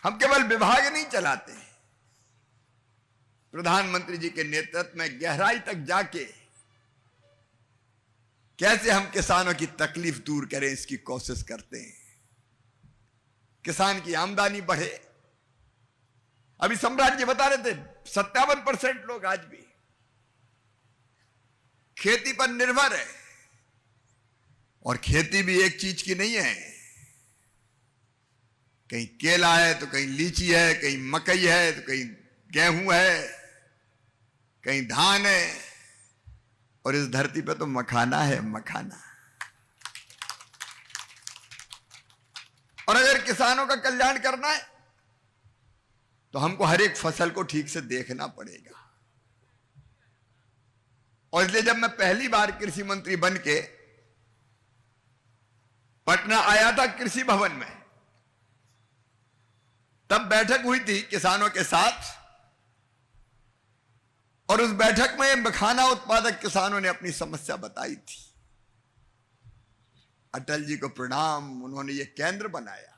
हम केवल विभाग नहीं चलाते, प्रधानमंत्री जी के नेतृत्व में गहराई तक जाके कैसे हम किसानों की तकलीफ दूर करें इसकी कोशिश करते हैं, किसान की आमदनी बढ़े। अभी सम्राट जी बता रहे थे 57% लोग आज भी खेती पर निर्भर है, और खेती भी एक चीज की नहीं है, कहीं केला है तो कहीं लीची है, कहीं मकई है तो कहीं गेहूं है, कहीं धान है, और इस धरती पे तो मखाना है, मखाना। और अगर किसानों का कल्याण करना है तो हमको हर एक फसल को ठीक से देखना पड़ेगा। और इसलिए जब मैं पहली बार कृषि मंत्री बन के पटना आया था कृषि भवन में, तब बैठक हुई थी किसानों के साथ, और उस बैठक में मखाना उत्पादक किसानों ने अपनी समस्या बताई थी। अटल जी को प्रणाम, उन्होंने ये केंद्र बनाया,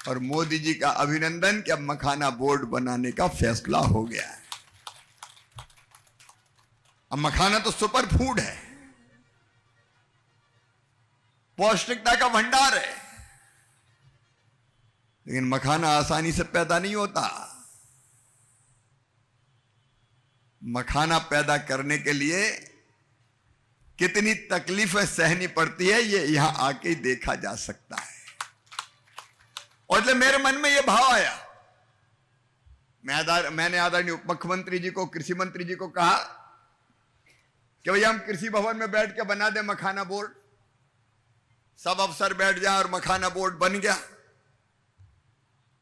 और मोदी जी का अभिनंदन कि अब मखाना बोर्ड बनाने का फैसला हो गया है। अब मखाना तो सुपर फूड है, पौष्टिकता का भंडार है, लेकिन मखाना आसानी से पैदा नहीं होता। मखाना पैदा करने के लिए कितनी तकलीफें सहनी पड़ती है, ये यहां आके ही देखा जा सकता है। और इसलिए मेरे मन में यह भाव आया, मैंने आदरणीय उप मुख्यमंत्री जी को, कृषि मंत्री जी को कहा कि भैया हम कृषि भवन में बैठ के बना दें मखाना बोर्ड, सब अफसर बैठ जाए और मखाना बोर्ड बन गया।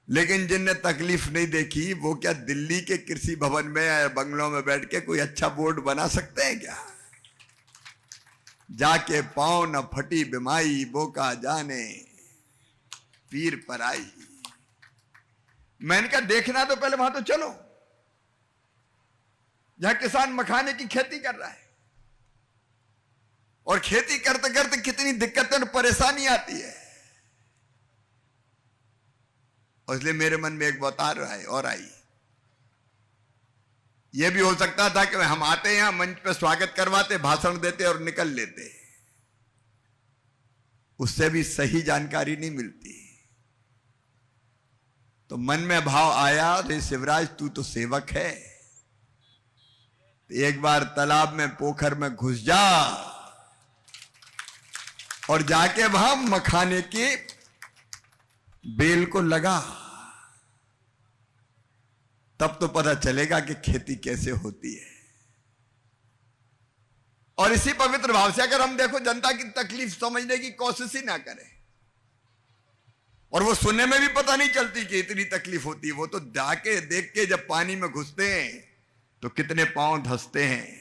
लेकिन जिनने तकलीफ नहीं देखी वो क्या दिल्ली के कृषि भवन में या बंगलों में बैठ के कोई अच्छा बोर्ड बना सकते हैं क्या? जाके पांव न फटी बिमाई, बोका जाने पीर पर आई। मैंने कहा देखना तो पहले वहां तो चलो जहां किसान मखाने की खेती कर रहा है, और खेती करते करते कितनी दिक्कतें और परेशानी आती है। और इसलिए मेरे मन में एक बात आ रहा है और आई, यह भी हो सकता था कि हम आते यहां मंच पे स्वागत करवाते, भाषण देते और निकल लेते, उससे भी सही जानकारी नहीं मिलती। तो मन में भाव आया, रे शिवराज तू तो सेवक है, एक बार तालाब में पोखर में घुस जा और जाके वहां मखाने की बेल को लगा, तब तो पता चलेगा कि खेती कैसे होती है। और इसी पवित्र भाव से अगर हम देखो जनता की तकलीफ समझने की कोशिश ही ना करें, और वो सुनने में भी पता नहीं चलती कि इतनी तकलीफ होती है, वो तो जाके देख के जब पानी में घुसते हैं तो कितने पांव धंसते हैं,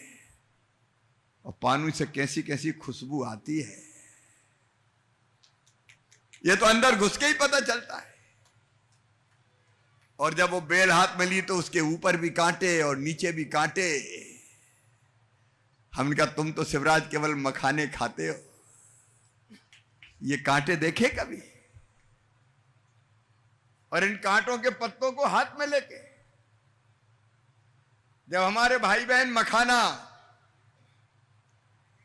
और पानी से कैसी कैसी खुशबू आती है, ये तो अंदर घुस के ही पता चलता है। और जब वो बेल हाथ में ली तो उसके ऊपर भी कांटे और नीचे भी कांटे। हमने कहा तुम तो शिवराज केवल मखाने खाते हो, ये कांटे देखे कभी? और इन कांटों के पत्तों को हाथ में लेके जब हमारे भाई बहन मखाना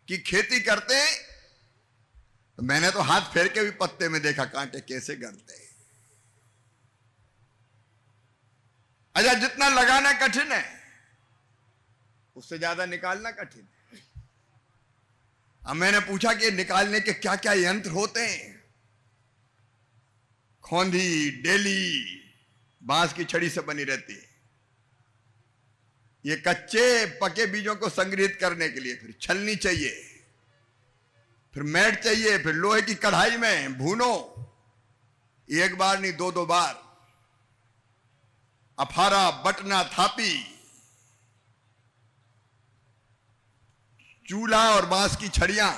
की खेती करते हैं तो मैंने तो हाथ फेर के भी पत्ते में देखा कांटे कैसे गड़ते हैं। अच्छा, जितना लगाना कठिन है उससे ज्यादा निकालना कठिन है। अब मैंने पूछा कि निकालने के क्या क्या यंत्र होते हैं। खोंधी, डेली बांस की छड़ी से बनी रहती है, ये कच्चे पके बीजों को संग्रहित करने के लिए, फिर छलनी चाहिए, फिर मैट चाहिए, फिर लोहे की कढ़ाई में भूनो, एक बार नहीं दो दो बार, अफारा, बटना, थापी, चूल्हा और बांस की छड़ियां।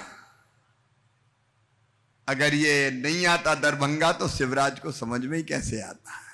अगर ये नहीं आता दरभंगा तो शिवराज को समझ में ही कैसे आता है।